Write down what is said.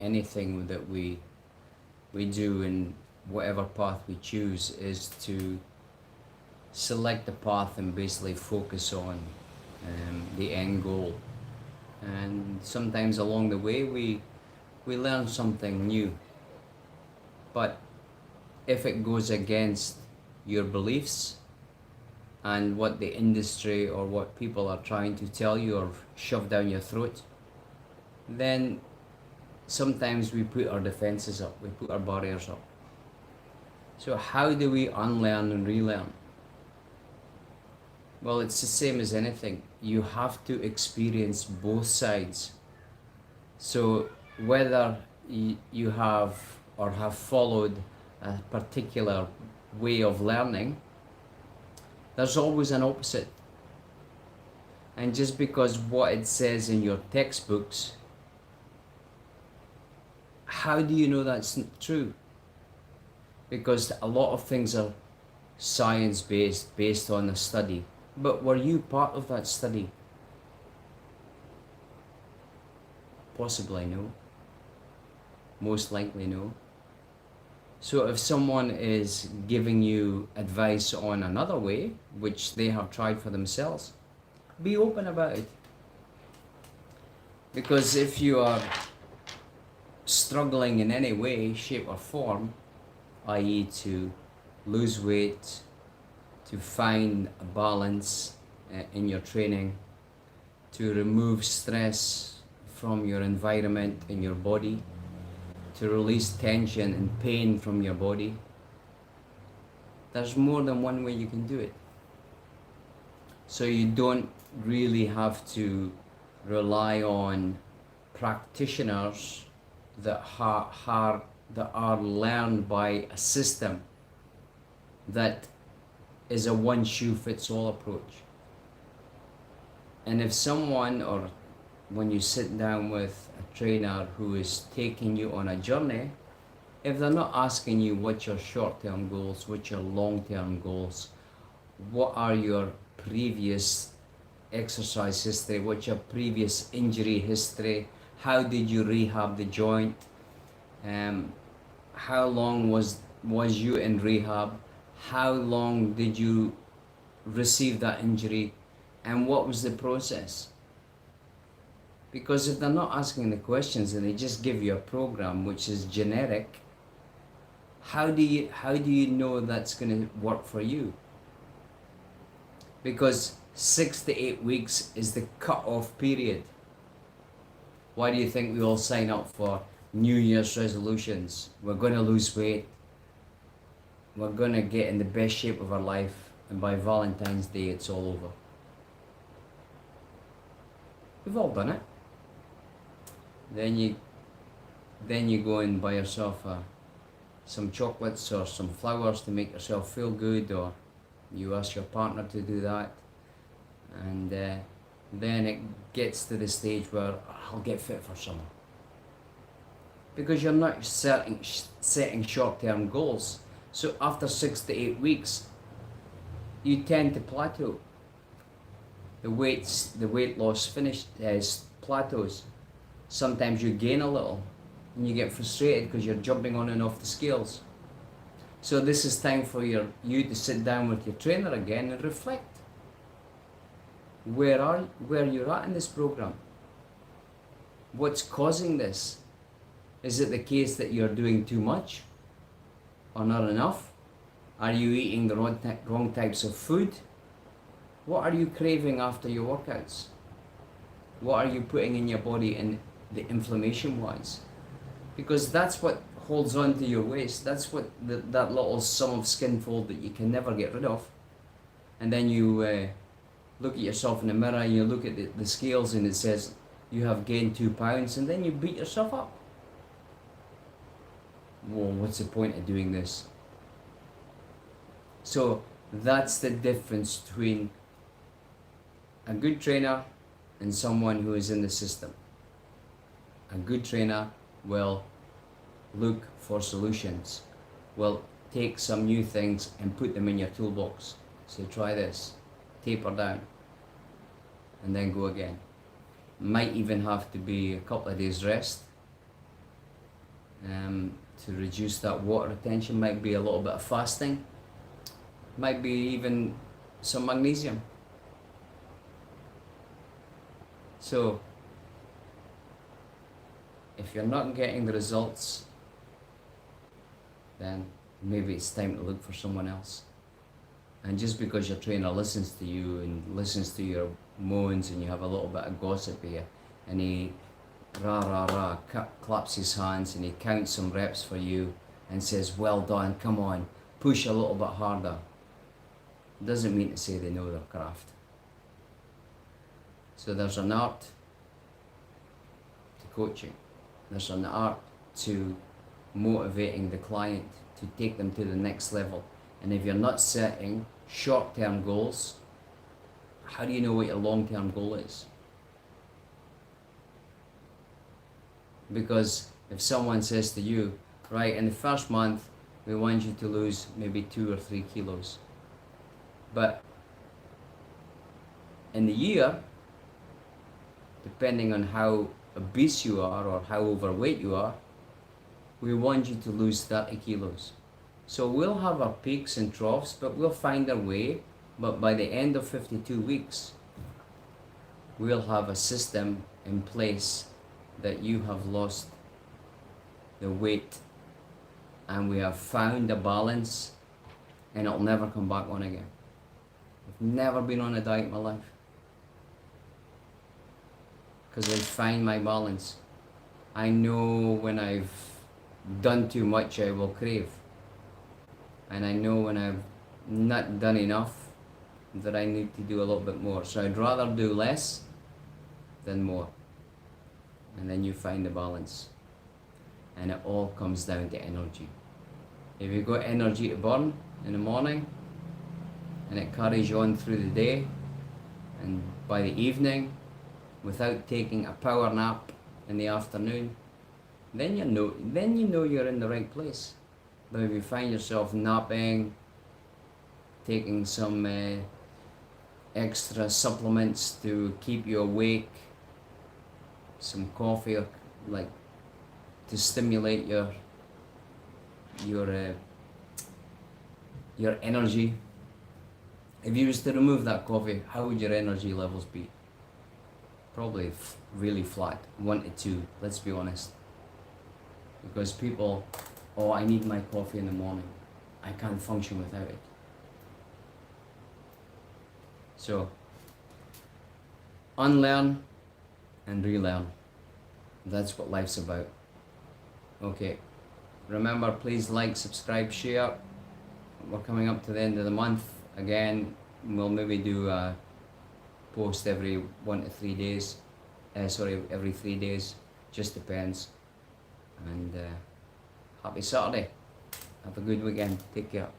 anything that we do in whatever path we choose is to select the path and basically focus on the end goal. And sometimes along the way we learn something new. But if it goes against your beliefs and what the industry or what people are trying to tell you or shove down your throat, then sometimes we put our defenses up, we put our barriers up. So how do we unlearn and relearn? Well, it's the same as anything. You have to experience both sides. So whether you have or have followed a particular way of learning, there's always an opposite. And just because what it says in your textbooks, how do you know that's true? Because a lot of things are science-based, based on a study. But were you part of that study? Possibly no. Most likely no. So if someone is giving you advice on another way, which they have tried for themselves, be open about it. Because if you are struggling in any way, shape or form, i.e. to lose weight, to find a balance in your training, to remove stress from your environment in your body, to release tension and pain from your body, there's more than one way you can do it. So you don't really have to rely on practitioners that are learned by a system that is a one-shoe-fits-all approach. And if someone, or when you sit down with a trainer who is taking you on a journey, if they're not asking you what's your short-term goals, what's your long-term goals, what are your previous exercise history, what's your previous injury history, how did you rehab the joint, how long was you in rehab, how long did you receive that injury, and what was the process? Because if they're not asking the questions and they just give you a program which is generic, how do you know that's going to work for you? Because 6 to 8 weeks is the cut-off period. Why do you think we all sign up for New Year's resolutions? We're going to lose weight. We're going to get in the best shape of our life. And by Valentine's Day, it's all over. We've all done it. Then you go and buy yourself some chocolates or some flowers to make yourself feel good, or you ask your partner to do that. And then it gets to the stage where I'll get fit for summer. Because you're not setting short-term goals. So after 6 to 8 weeks, you tend to plateau. The weight loss plateaus. Sometimes you gain a little and you get frustrated because you're jumping on and off the scales. So this is time for you to sit down with your trainer again and reflect. Where you're at in this program? What's causing this? Is it the case that you're doing too much or not enough? Are you eating the wrong types of food? What are you craving after your workouts? What are you putting in your body in the inflammation wise? Because that's what holds on to your waist. That's what that little sum of skin fold that you can never get rid of. And then you look at yourself in the mirror and you look at the scales and it says you have gained 2 pounds, and then you beat yourself up. Whoa, what's the point of doing this? So that's the difference between a good trainer and someone who is in the system. A good trainer will look for solutions, will take some new things and put them in your toolbox. So try this, taper down, and then go again. Might even have to be a couple of days rest, to reduce that water retention. Might be a little bit of fasting, might be even some magnesium. So if you're not getting the results, then maybe it's time to look for someone else. And just because your trainer listens to you and listens to your moans and you have a little bit of gossip here, and he claps his hands and he counts some reps for you and says, well done, come on, push a little bit harder, doesn't mean to say they know their craft. So there's an art to coaching. There's an art to motivating the client to take them to the next level. And if you're not setting short-term goals, how do you know what your long-term goal is? Because if someone says to you, right, in the first month, we want you to lose maybe 2 or 3 kilos. But in the year, depending on how obese you are or how overweight you are, we want you to lose 30 kilos. So we'll have our peaks and troughs, but we'll find our way. But by the end of 52 weeks, we'll have a system in place that you have lost the weight and we have found a balance, and it'll never come back on again. I've never been on a diet in my life because I find my balance. I know when I've done too much I will crave, and I know when I've not done enough that I need to do a little bit more. So I'd rather do less than more, and then you find the balance, and it all comes down to energy. If you've got energy to burn in the morning and it carries you on through the day, and by the evening, without taking a power nap in the afternoon, then you know you're in the right place. But if you find yourself napping, taking some extra supplements to keep you awake, some coffee like to stimulate your energy. If you was to remove that coffee, how would your energy levels be? Probably really flat, 1 to 2, let's be honest. Because people, oh, I need my coffee in the morning, I can't function without it. So, unlearn and relearn. That's what life's about. Okay, remember, please like, subscribe, share. We're coming up to the end of the month. Again, we'll maybe do a post every 1 to 3 days. Every 3 days, just depends. And happy Saturday. Have a good weekend. Take care.